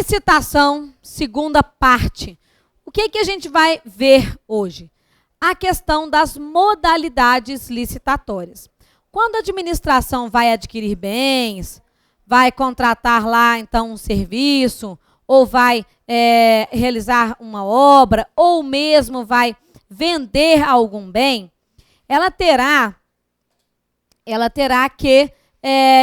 licitação, segunda parte. O que a gente vai ver hoje? A questão das modalidades licitatórias. Quando a administração vai adquirir bens, vai contratar lá, então, um serviço, ou vai realizar uma obra, ou mesmo vai vender algum bem, ela terá que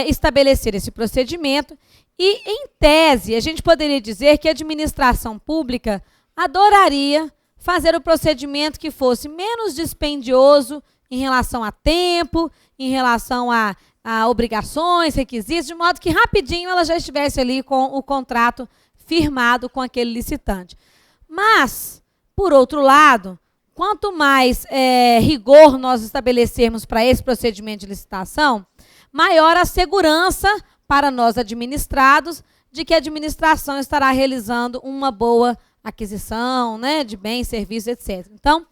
estabelecer esse procedimento e, em tese, a gente poderia dizer que a administração pública adoraria fazer o procedimento que fosse menos dispendioso em relação a tempo, em relação a obrigações, requisitos, de modo que rapidinho ela já estivesse ali com o contrato firmado com aquele licitante. Mas, por outro lado, quanto mais rigor nós estabelecermos para esse procedimento de licitação, maior a segurança para nós administrados de que a administração estará realizando uma boa aquisição, né, de bens, serviços, etc. Então,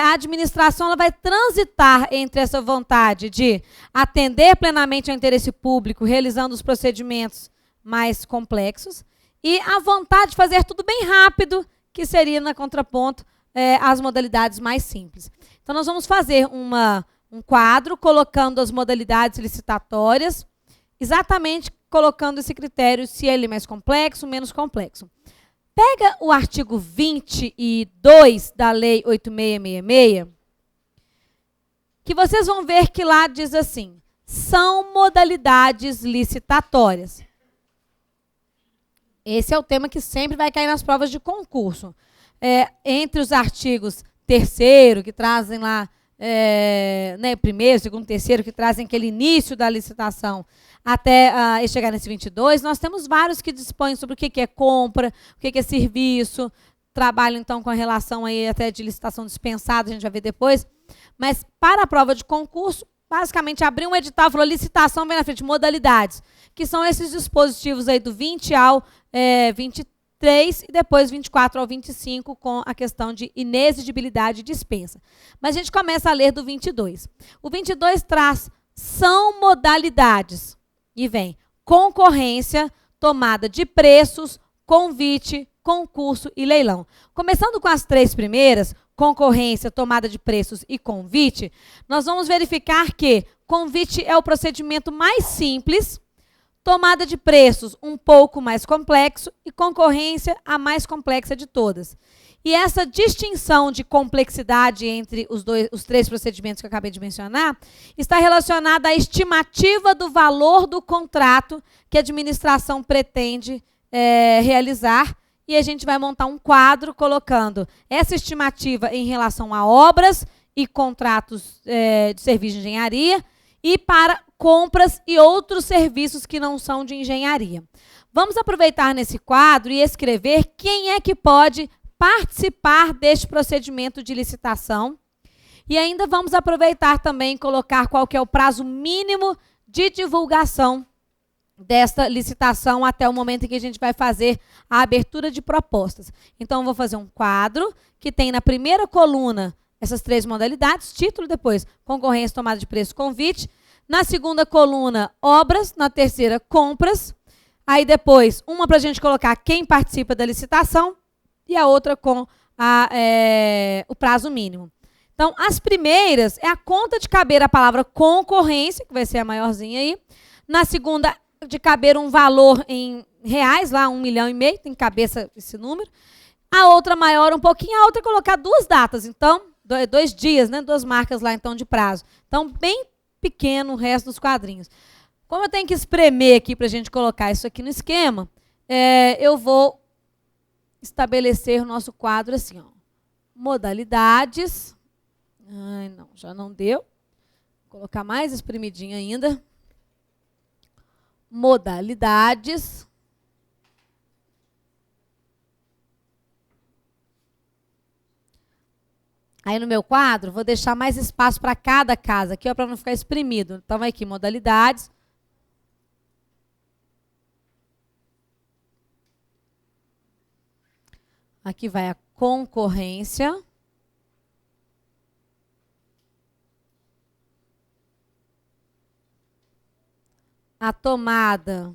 a administração ela vai transitar entre essa vontade de atender plenamente ao interesse público, realizando os procedimentos mais complexos, e a vontade de fazer tudo bem rápido, que seria, na contraponto, as modalidades mais simples. Então, nós vamos fazer um quadro colocando as modalidades licitatórias, exatamente colocando esse critério, se ele é mais complexo ou menos complexo. Pega o artigo 22 da Lei 8666, que vocês vão ver que lá diz assim, são modalidades licitatórias. Esse é o tema que sempre vai cair nas provas de concurso. Entre os artigos 3º, que trazem lá, primeiro, segundo, terceiro, que trazem aquele início da licitação, até chegar nesse 22, nós temos vários que dispõem sobre o que é compra, o que é serviço, trabalho então com a relação aí até de licitação dispensada, a gente vai ver depois, mas para a prova de concurso, basicamente abrir um edital, falou licitação, vem na frente, modalidades, que são esses dispositivos aí do 20 ao 23 e depois 24 ao 25 com a questão de inexigibilidade e dispensa. Mas a gente começa a ler do 22. O 22 traz, são modalidades. E vem concorrência, tomada de preços, convite, concurso e leilão. Começando com as 3 primeiras, concorrência, tomada de preços e convite, nós vamos verificar que convite é o procedimento mais simples, tomada de preços um pouco mais complexo e concorrência a mais complexa de todas. E essa distinção de complexidade entre os 3 procedimentos que eu acabei de mencionar está relacionada à estimativa do valor do contrato que a administração pretende realizar. E a gente vai montar um quadro colocando essa estimativa em relação a obras e contratos de serviço de engenharia e para compras e outros serviços que não são de engenharia. Vamos aproveitar nesse quadro e escrever quem é que pode participar deste procedimento de licitação. E ainda vamos aproveitar também e colocar qual que é o prazo mínimo de divulgação desta licitação até o momento em que a gente vai fazer a abertura de propostas. Então, eu vou fazer um quadro que tem na primeira coluna essas 3 modalidades, título, depois concorrência, tomada de preço, convite. Na segunda coluna, obras. Na terceira, compras. Aí depois, uma para a gente colocar quem participa da licitação e a outra com o prazo mínimo. Então, as primeiras é a conta de caber a palavra concorrência, que vai ser a maiorzinha aí. Na segunda, de caber um valor em reais, lá 1,5 milhão, tem que caber esse número. A outra maior um pouquinho, a outra colocar 2 datas, então, 2 dias, né? 2 marcas lá, então, de prazo. Então, bem pequeno o resto dos quadrinhos. Como eu tenho que espremer aqui para a gente colocar isso aqui no esquema, eu vou estabelecer o nosso quadro assim, ó. Modalidades. Ai, não, já não deu. Vou colocar mais espremidinho ainda. Modalidades. Aí no meu quadro, vou deixar mais espaço para cada casa aqui, para não ficar espremido. Então, vai aqui, modalidades. Aqui vai a concorrência. A tomada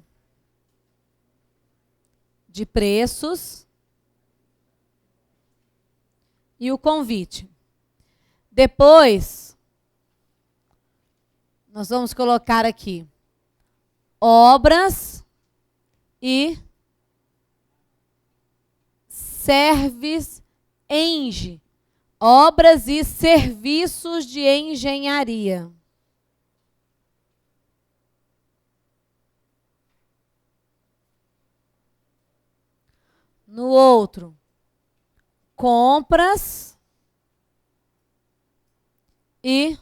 de preços e o convite. Depois, nós vamos colocar aqui obras e obras e serviços de engenharia. No outro, compras e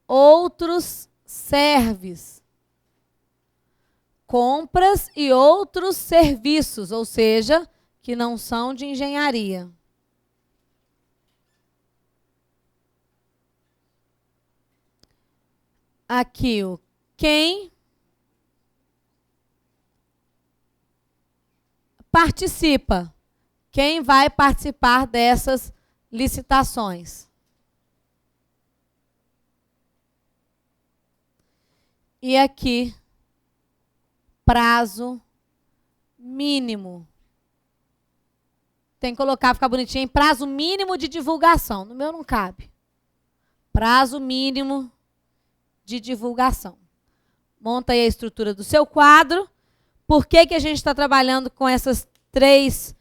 outros serviços. Compras e outros serviços, ou seja, que não são de engenharia. Aqui o quem participa. Quem vai participar dessas licitações? E aqui, prazo mínimo. Tem que colocar, ficar bonitinho, prazo mínimo de divulgação. No meu não cabe. Prazo mínimo de divulgação. Monta aí a estrutura do seu quadro. Por que que a gente está trabalhando com essas 3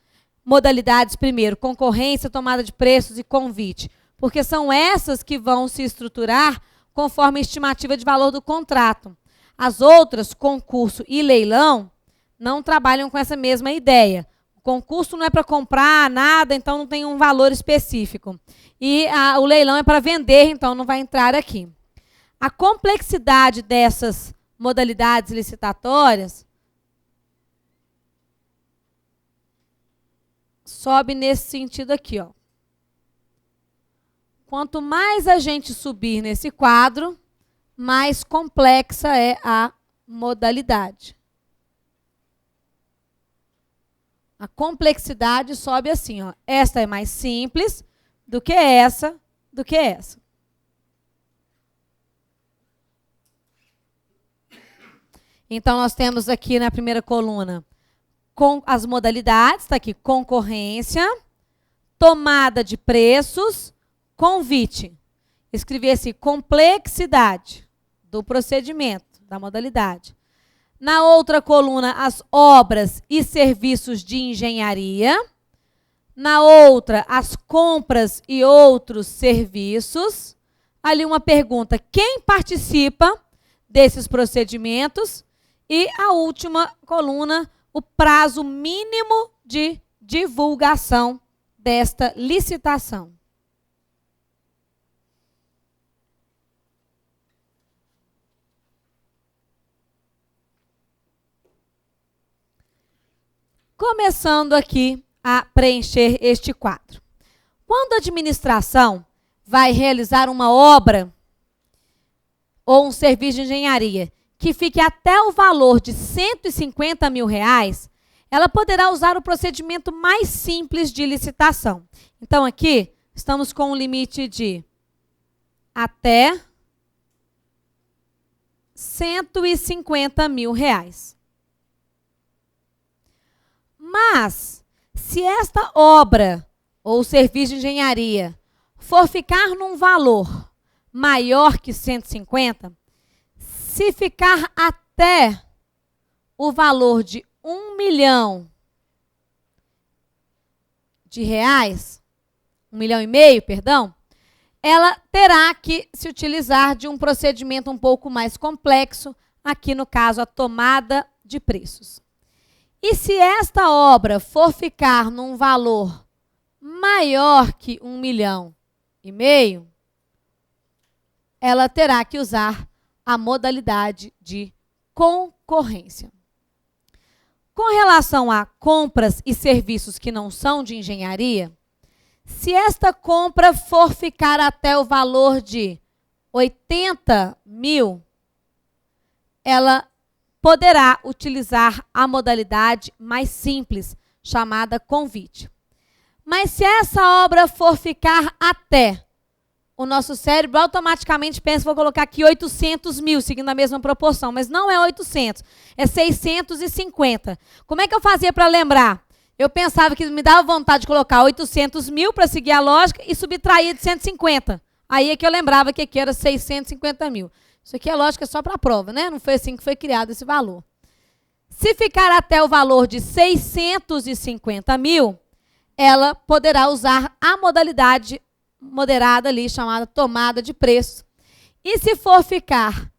modalidades primeiro? Concorrência, tomada de preços e convite. Porque são essas que vão se estruturar conforme a estimativa de valor do contrato. As outras, concurso e leilão, não trabalham com essa mesma ideia. O concurso não é para comprar nada, então não tem um valor específico. E o leilão é para vender, então não vai entrar aqui. A complexidade dessas modalidades licitatórias sobe nesse sentido aqui, ó. Quanto mais a gente subir nesse quadro, mais complexa é a modalidade. A complexidade sobe assim, ó. Esta é mais simples do que essa, Então, nós temos aqui na primeira coluna com as modalidades, está aqui, concorrência, tomada de preços, convite. Escrevi assim, complexidade do procedimento, da modalidade. Na outra coluna, as obras e serviços de engenharia. Na outra, as compras e outros serviços. Ali uma pergunta, quem participa desses procedimentos? E a última coluna, o prazo mínimo de divulgação desta licitação. Começando aqui a preencher este quadro. Quando a administração vai realizar uma obra ou um serviço de engenharia que fique até o valor de R$150 mil, ela poderá usar o procedimento mais simples de licitação. Então, aqui, estamos com um limite de até R$150 mil. Mas, se esta obra ou serviço de engenharia for ficar num valor maior que 150, se ficar até o valor de R$1 milhão, R$1,5 milhão, perdão, ela terá que se utilizar de um procedimento um pouco mais complexo, aqui no caso a tomada de preços. E se esta obra for ficar num valor maior que R$1,5 milhão, ela terá que usar a modalidade de concorrência. Com relação a compras e serviços que não são de engenharia, se esta compra for ficar até o valor de R$80 mil, ela poderá utilizar a modalidade mais simples, chamada convite. Mas se essa obra for ficar até R$ o nosso cérebro automaticamente pensa, vou colocar aqui 800 mil, seguindo a mesma proporção, mas não é 800, é 650. Como é que eu fazia para lembrar? Eu pensava que me dava vontade de colocar 800 mil para seguir a lógica e subtraía de 150. Aí é que eu lembrava que aqui era 650 mil. Isso aqui é lógica só para a prova, né? Não foi assim que foi criado esse valor. Se ficar até o valor de 650 mil, ela poderá usar a modalidade moderada ali, chamada tomada de preço. E se for ficar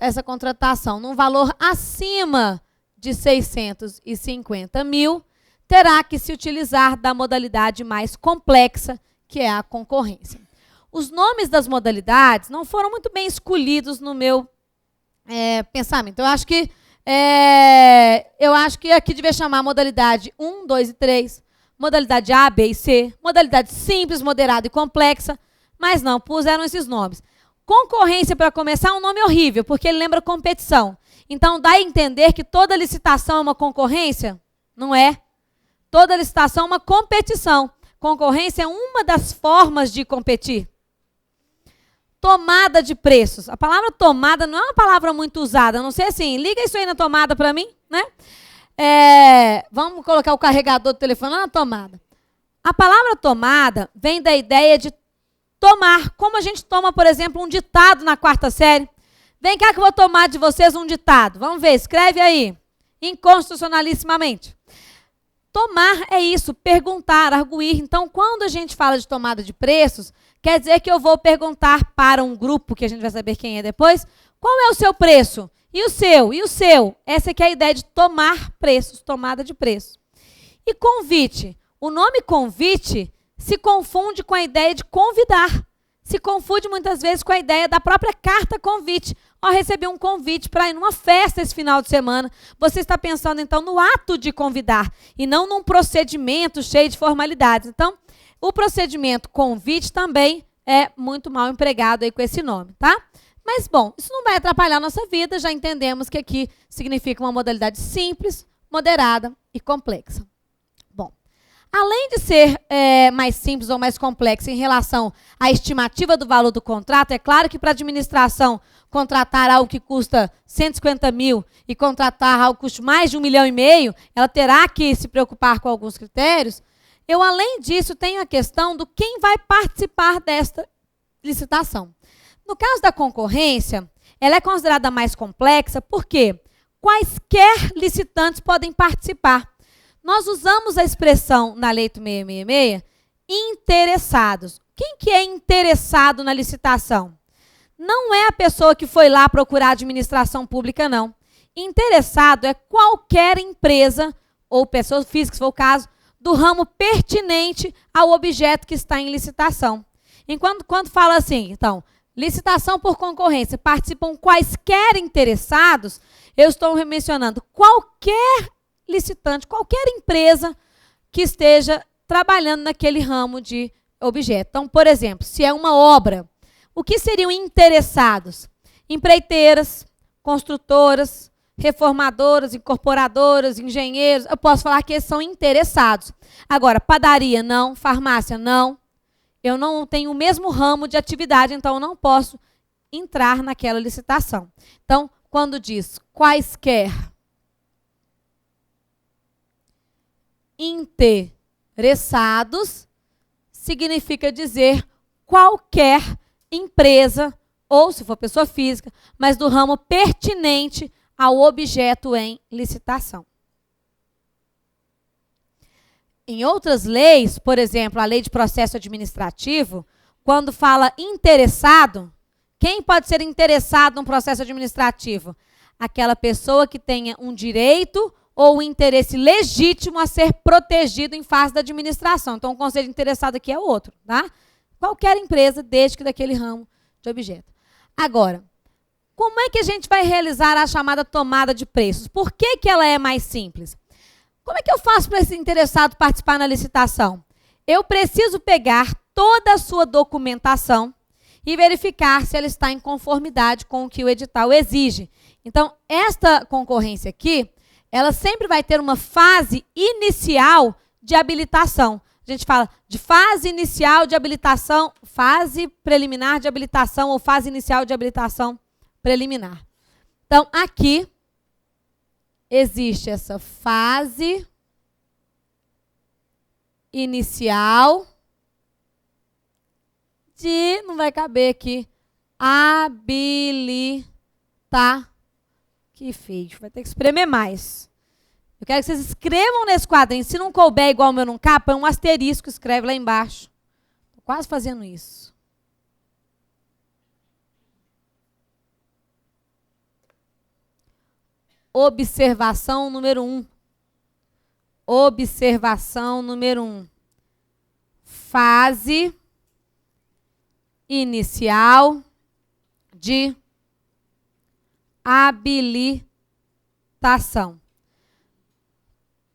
essa contratação num valor acima de 650 mil, terá que se utilizar da modalidade mais complexa, que é a concorrência. Os nomes das modalidades não foram muito bem escolhidos no meu pensamento. Eu acho que aqui devia chamar modalidade 1, 2 e 3, modalidade A, B e C, modalidade simples, moderada e complexa, mas não, puseram esses nomes. Concorrência, para começar, é um nome horrível, porque ele lembra competição. Então, dá a entender que toda licitação é uma concorrência? Não é. Toda licitação é uma competição. Concorrência é uma das formas de competir. Tomada de preços. A palavra tomada não é uma palavra muito usada. Não sei assim, liga isso aí na tomada para mim, né? Vamos colocar o carregador do telefone lá na tomada. A palavra tomada vem da ideia de tomar. Como a gente toma, por exemplo, um ditado na quarta série. Vem cá que eu vou tomar de vocês um ditado. Vamos ver, escreve aí. Inconstitucionalissimamente. Tomar é isso, perguntar, arguir. Então, quando a gente fala de tomada de preços, quer dizer que eu vou perguntar para um grupo, que a gente vai saber quem é depois, qual é o seu preço? E o seu? E o seu? Essa aqui é a ideia de tomar preços, tomada de preço. E convite. O nome convite se confunde com a ideia de convidar. Se confunde muitas vezes com a ideia da própria carta convite. Ó, recebi um convite para ir numa festa esse final de semana. Você está pensando, então, no ato de convidar e não num procedimento cheio de formalidades. Então, o procedimento convite também é muito mal empregado aí com esse nome, tá? Mas, bom, isso não vai atrapalhar a nossa vida. Já entendemos que aqui significa uma modalidade simples, moderada e complexa. Bom, além de ser mais simples ou mais complexa em relação à estimativa do valor do contrato, é claro que para a administração contratar algo que custa 150 mil e contratar algo que custa mais de 1,5 milhão, ela terá que se preocupar com alguns critérios. Eu, além disso, tenho a questão do quem vai participar desta licitação. No caso da concorrência, ela é considerada mais complexa porque quaisquer licitantes podem participar. Nós usamos a expressão na Lei 8666, interessados. Quem que é interessado na licitação? Não é a pessoa que foi lá procurar administração pública, não. Interessado é qualquer empresa ou pessoa física, se for o caso, do ramo pertinente ao objeto que está em licitação. Enquanto quando fala assim, então, licitação por concorrência, participam quaisquer interessados, eu estou mencionando qualquer licitante, qualquer empresa que esteja trabalhando naquele ramo de objeto. Então, por exemplo, se é uma obra, o que seriam interessados? Empreiteiras, construtoras, reformadoras, incorporadoras, engenheiros. Eu posso falar que eles são interessados. Agora, padaria não, farmácia não. Eu não tenho o mesmo ramo de atividade, então eu não posso entrar naquela licitação. Então, quando diz quaisquer interessados, significa dizer qualquer empresa, ou se for pessoa física, mas do ramo pertinente ao objeto em licitação. Em outras leis, por exemplo, a Lei de Processo Administrativo, quando fala interessado, quem pode ser interessado num processo administrativo? Aquela pessoa que tenha um direito ou um interesse legítimo a ser protegido em face da administração. Então, o conceito de interessado aqui é outro, tá? Qualquer empresa, desde que daquele ramo de objeto. Agora, como é que a gente vai realizar a chamada tomada de preços? Por que que ela é mais simples? Como é que eu faço para esse interessado participar na licitação? Eu preciso pegar toda a sua documentação e verificar se ela está em conformidade com o que o edital exige. Então, esta concorrência aqui, ela sempre vai ter uma fase inicial de habilitação. a gente fala de fase inicial de habilitação, fase preliminar de habilitação ou fase inicial de habilitação preliminar. Então, aqui existe essa fase inicial de, não vai caber aqui, habilitar. Que feio, vai ter que espremer mais. Eu quero que vocês escrevam nesse quadrinho. Se não couber igual o meu não capa, é um asterisco, escreve lá embaixo. Estou quase fazendo isso. Observação número 1. Observação número 1. Fase inicial de habilitação.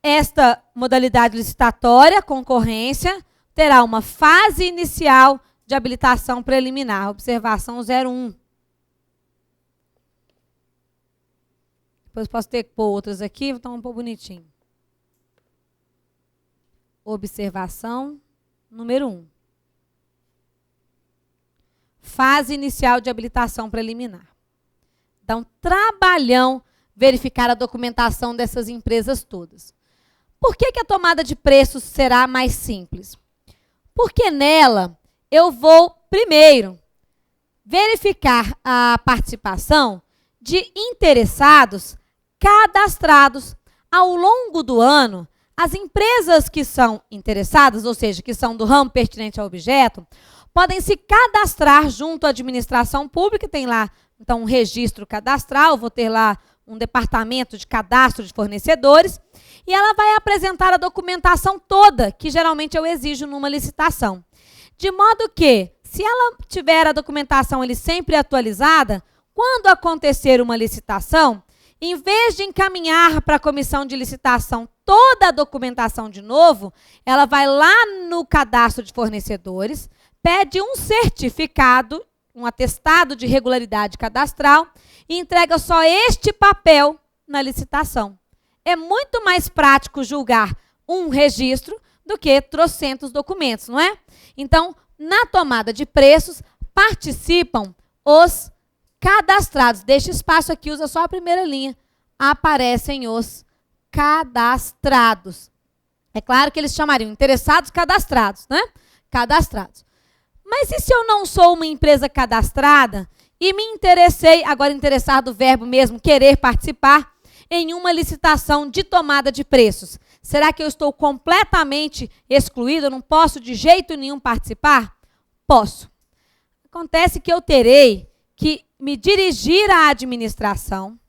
Esta modalidade licitatória, concorrência, terá uma fase inicial de habilitação preliminar. Observação 01. Depois posso ter que pôr outras aqui, então vamos pôr bonitinho. Observação número 1. Fase inicial de habilitação preliminar. Então, trabalhão verificar a documentação dessas empresas todas. Por que a tomada de preços será mais simples? Porque nela eu vou, primeiro, verificar a participação de interessados cadastrados. Ao longo do ano, as empresas que são interessadas, ou seja, que são do ramo pertinente ao objeto, podem se cadastrar junto à administração pública, tem lá, então, um registro cadastral, vou ter lá um departamento de cadastro de fornecedores, e ela vai apresentar a documentação toda, que geralmente eu exijo numa licitação. De modo que, se ela tiver a documentação sempre atualizada, quando acontecer uma licitação, em vez de encaminhar para a comissão de licitação toda a documentação de novo, ela vai lá no cadastro de fornecedores, pede um certificado, um atestado de regularidade cadastral e entrega só este papel na licitação. É muito mais prático julgar um registro do que trocentos documentos, não é? Então, na tomada de preços, participam os cadastrados. Deixa espaço aqui, usa só a primeira linha. Aparecem os cadastrados. É claro que eles chamariam interessados cadastrados, né? Cadastrados. Mas e se eu não sou uma empresa cadastrada e me interessei, agora interessar do verbo mesmo, querer participar, em uma licitação de tomada de preços? Será que eu estou completamente excluído? Eu não posso de jeito nenhum participar? Posso. Acontece que eu terei que me dirigir à administração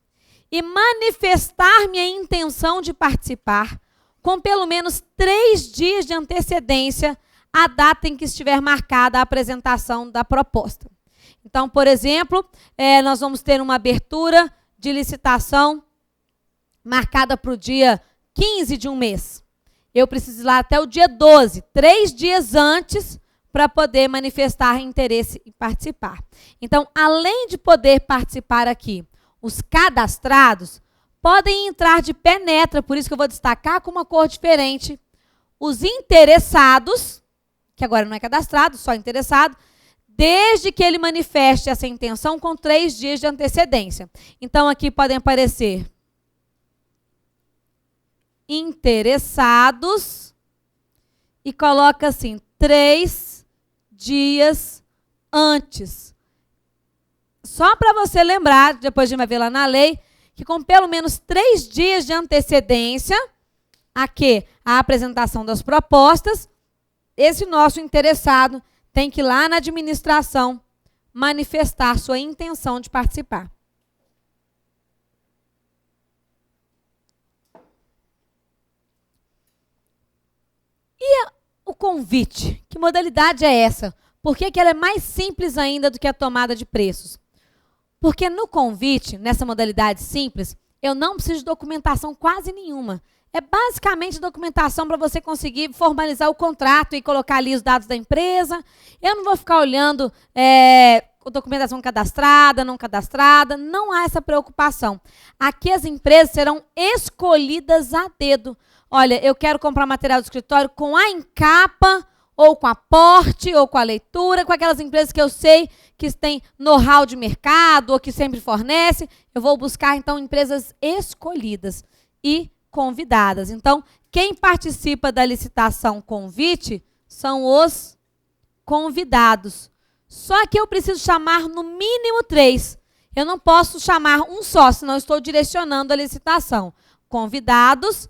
e manifestar minha intenção de participar com pelo menos 3 dias de antecedência à data em que estiver marcada a apresentação da proposta. Então, por exemplo, nós vamos ter uma abertura de licitação marcada para o dia 15 de um mês. Eu preciso ir lá até o dia 12, 3 dias antes, para poder manifestar interesse em participar. Então, além de poder participar aqui, os cadastrados podem entrar de penetra, por isso que eu vou destacar com uma cor diferente, os interessados, que agora não é cadastrado, só interessado, desde que ele manifeste essa intenção com 3 dias de antecedência. Então, aqui podem aparecer interessados e coloca assim, 3 dias antes. Só para você lembrar, depois a gente vai ver lá na lei, que com pelo menos 3 dias de antecedência a apresentação das propostas, esse nosso interessado tem que ir lá na administração manifestar sua intenção de participar. E o convite? Que modalidade é essa? Por que ela é mais simples ainda do que a tomada de preços? Porque no convite, nessa modalidade simples, eu não preciso de documentação quase nenhuma. É basicamente documentação para você conseguir formalizar o contrato e colocar ali os dados da empresa. Eu não vou ficar olhando documentação cadastrada, não cadastrada. Não há essa preocupação. Aqui as empresas serão escolhidas a dedo. olha, eu quero comprar material do escritório com a Encapa, ou com a Porte, ou com a Leitura, com aquelas empresas que eu sei que têm know-how de mercado, ou que sempre fornecem. Eu vou buscar, então, empresas escolhidas e convidadas. Então, quem participa da licitação convite são os convidados. Só que eu preciso chamar no mínimo 3. Eu não posso chamar um só, senão eu estou direcionando a licitação. Convidados,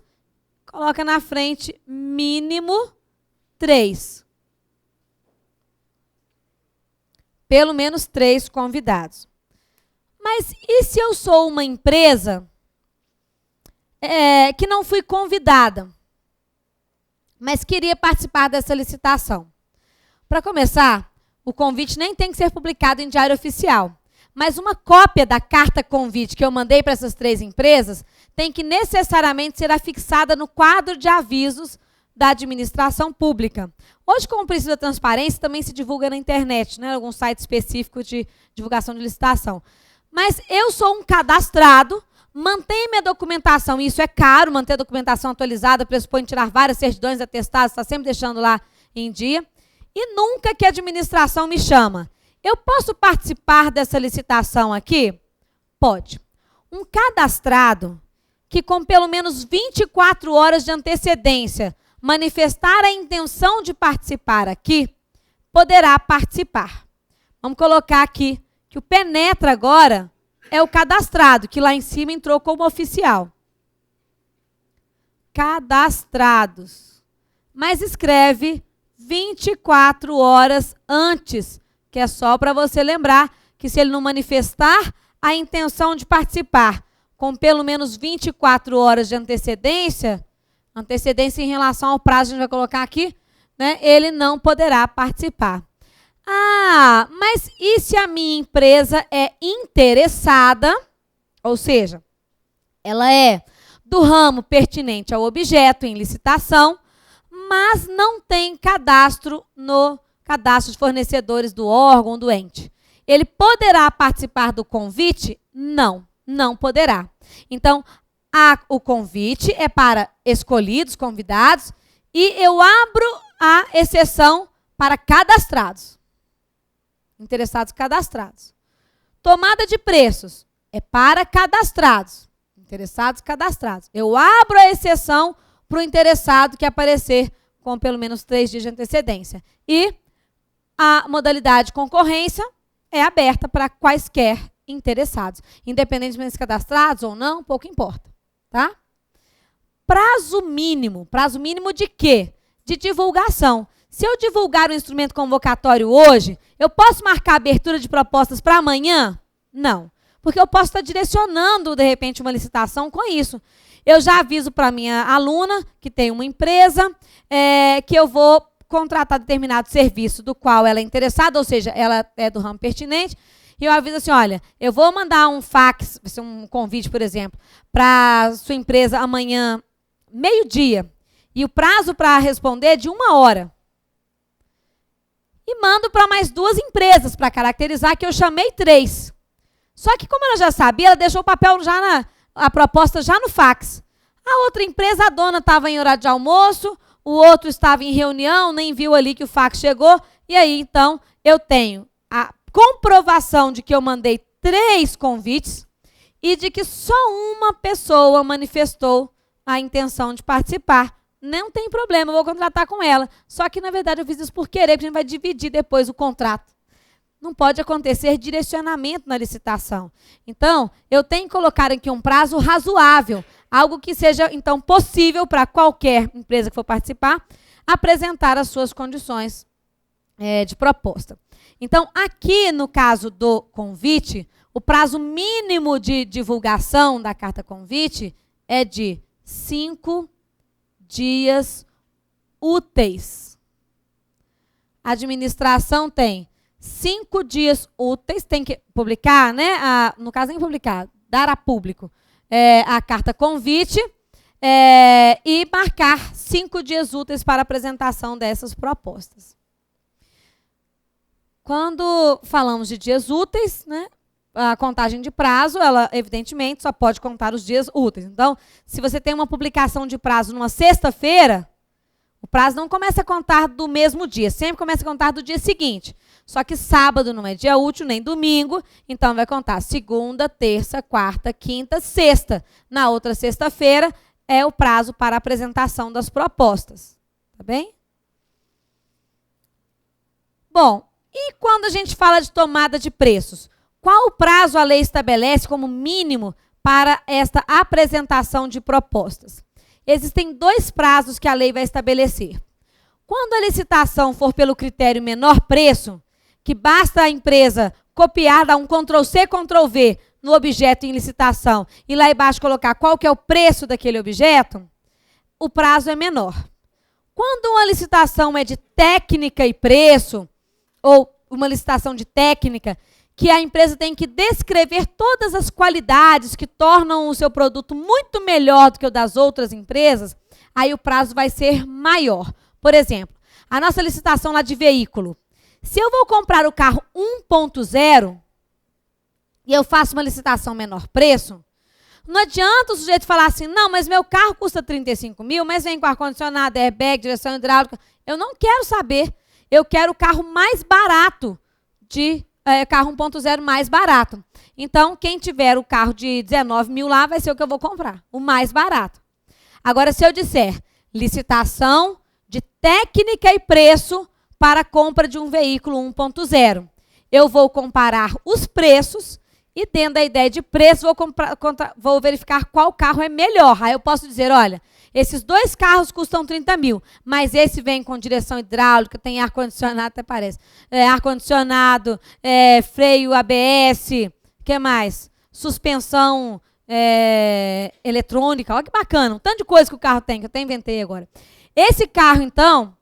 coloca na frente mínimo 3. Pelo menos 3 convidados. Mas e se eu sou uma empresa que não fui convidada, mas queria participar dessa licitação? Para começar, o convite nem tem que ser publicado em diário oficial. Mas uma cópia da carta convite que eu mandei para essas 3 empresas tem que necessariamente ser afixada no quadro de avisos da administração pública. Hoje, como princípio da transparência, também se divulga na internet, né? Algum site específico de divulgação de licitação. Mas eu sou um cadastrado, mantenho minha documentação, e isso é caro, manter a documentação atualizada, pressupõe tirar várias certidões, atestados, está sempre deixando lá em dia. E nunca que a administração me chama. Eu posso participar dessa licitação aqui? Pode. Um cadastrado que com pelo menos 24 horas de antecedência manifestar a intenção de participar aqui, poderá participar. Vamos colocar aqui que o Penetra agora é o cadastrado, que lá em cima entrou como oficial. Cadastrados. Mas escreve 24 horas antes, que é só para você lembrar que se ele não manifestar a intenção de participar com pelo menos 24 horas de antecedência em relação ao prazo, a gente vai colocar aqui, né, ele não poderá participar. Ah, mas e se a minha empresa é interessada, ou seja, ela é do ramo pertinente ao objeto em licitação, mas não tem cadastro no cadastro de fornecedores do órgão do ente. Ele poderá participar do convite? Não, não poderá. Então, o convite é para escolhidos, convidados, e eu abro a exceção para cadastrados. Interessados cadastrados. Tomada de preços é para cadastrados. Interessados cadastrados. Eu abro a exceção para o interessado que aparecer com pelo menos 3 dias de antecedência. E a modalidade concorrência é aberta para quaisquer interessados. Independentemente de cadastrados ou não, pouco importa. Tá? Prazo mínimo de quê? De divulgação. Se eu divulgar o instrumento convocatório hoje, eu posso marcar a abertura de propostas para amanhã? Não. Porque eu posso estar direcionando, de repente, uma licitação com isso. Eu já aviso para a minha aluna, que tem uma empresa, que eu vou contratar determinado serviço do qual ela é interessada, ou seja, ela é do ramo pertinente, e eu aviso assim, olha, eu vou mandar um fax, um convite, por exemplo, para sua empresa amanhã, meio-dia, e o prazo para responder é de 1 hora. E mando para mais 2 empresas, para caracterizar que eu chamei 3. Só que como ela já sabia, ela deixou o papel a proposta já no fax. A outra empresa, a dona estava em horário de almoço, o outro estava em reunião, nem viu ali que o fax chegou, e aí, então, eu tenho a comprovação de que eu mandei 3 convites e de que só uma pessoa manifestou a intenção de participar. Não tem problema, eu vou contratar com ela. Só que, na verdade, eu fiz isso por querer, porque a gente vai dividir depois o contrato. Não pode acontecer direcionamento na licitação. Então, eu tenho que colocar aqui um prazo razoável, algo que seja, então, possível para qualquer empresa que for participar, apresentar as suas condições de proposta. Então, aqui no caso do convite, o prazo mínimo de divulgação da carta convite é de 5 dias úteis. A administração tem 5 dias úteis, tem que publicar, né? No caso, nem publicar, dar a público a carta convite e marcar 5 dias úteis para apresentação dessas propostas. Quando falamos de dias úteis, né, a contagem de prazo, ela, evidentemente, só pode contar os dias úteis. Então, se você tem uma publicação de prazo numa sexta-feira, o prazo não começa a contar do mesmo dia, sempre começa a contar do dia seguinte. Só que sábado não é dia útil, nem domingo, então vai contar segunda, terça, quarta, quinta, sexta. Na outra sexta-feira é o prazo para a apresentação das propostas. Tá bem? Bom, e quando a gente fala de tomada de preços? Qual o prazo a lei estabelece como mínimo para esta apresentação de propostas? Existem 2 prazos que a lei vai estabelecer. Quando a licitação for pelo critério menor preço, que basta a empresa copiar, dar um Ctrl+C, Ctrl+V no objeto em licitação e lá embaixo colocar qual que é o preço daquele objeto, o prazo é menor. Quando uma licitação é de técnica e preço, ou uma licitação de técnica, que a empresa tem que descrever todas as qualidades que tornam o seu produto muito melhor do que o das outras empresas, aí o prazo vai ser maior. Por exemplo, a nossa licitação lá de veículo. Se eu vou comprar o carro 1.0 e eu faço uma licitação menor preço, não adianta o sujeito falar assim, não, mas meu carro custa 35 mil, mas vem com ar-condicionado, airbag, direção hidráulica. Eu não quero saber. Eu quero o carro mais barato, carro 1.0 mais barato. Então, quem tiver o carro de 19 mil lá vai ser o que eu vou comprar, o mais barato. Agora, se eu disser licitação de técnica e preço para a compra de um veículo 1.0, eu vou comparar os preços e, dentro da ideia de preço, vou verificar qual carro é melhor. Aí eu posso dizer, olha, esses 2 carros custam 30 mil, mas esse vem com direção hidráulica, tem ar-condicionado, até parece, ar-condicionado, freio ABS, o que mais? Suspensão eletrônica, olha que bacana, um tanto de coisa que o carro tem, que eu até inventei agora. Esse carro, então,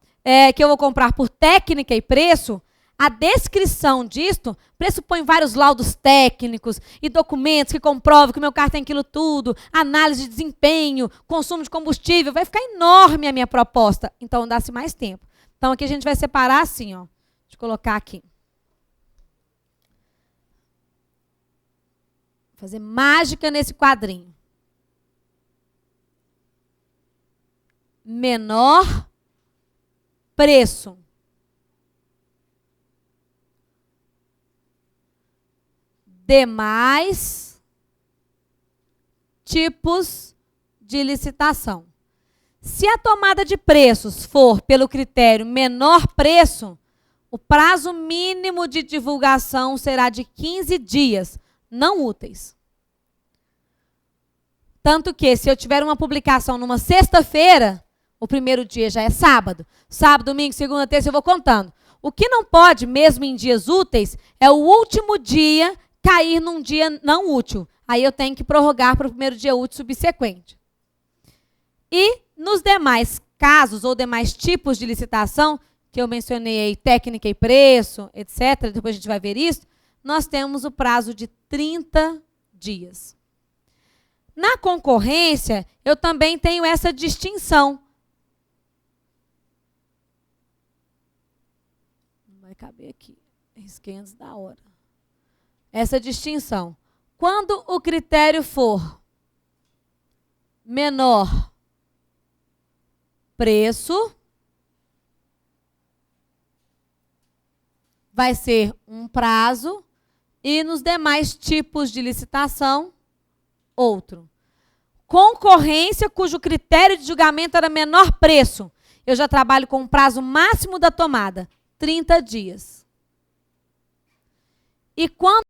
que eu vou comprar por técnica e preço, a descrição disto pressupõe vários laudos técnicos e documentos que comprovam que o meu carro tem aquilo tudo, análise de desempenho, consumo de combustível, vai ficar enorme a minha proposta. Então, dá-se mais tempo. Então, aqui a gente vai separar assim, ó. Deixa eu colocar aqui. Vou fazer mágica nesse quadrinho. Menor preço. Demais tipos de licitação. Se a tomada de preços for pelo critério menor preço, o prazo mínimo de divulgação será de 15 dias, não úteis. Tanto que, se eu tiver uma publicação numa sexta-feira, o primeiro dia já é sábado. Sábado, domingo, segunda, terça, eu vou contando. O que não pode, mesmo em dias úteis, é o último dia cair num dia não útil. Aí eu tenho que prorrogar para o primeiro dia útil subsequente. E nos demais casos ou demais tipos de licitação, que eu mencionei aí, técnica e preço, etc., depois a gente vai ver isso, nós temos o prazo de 30 dias. Na concorrência, eu também tenho essa distinção. Não vai caber aqui. Risquei antes da hora. Essa distinção. Quando o critério for menor preço, vai ser um prazo, e nos demais tipos de licitação, outro. Concorrência cujo critério de julgamento era menor preço. Eu já trabalho com o prazo máximo da tomada, 30 dias. E quando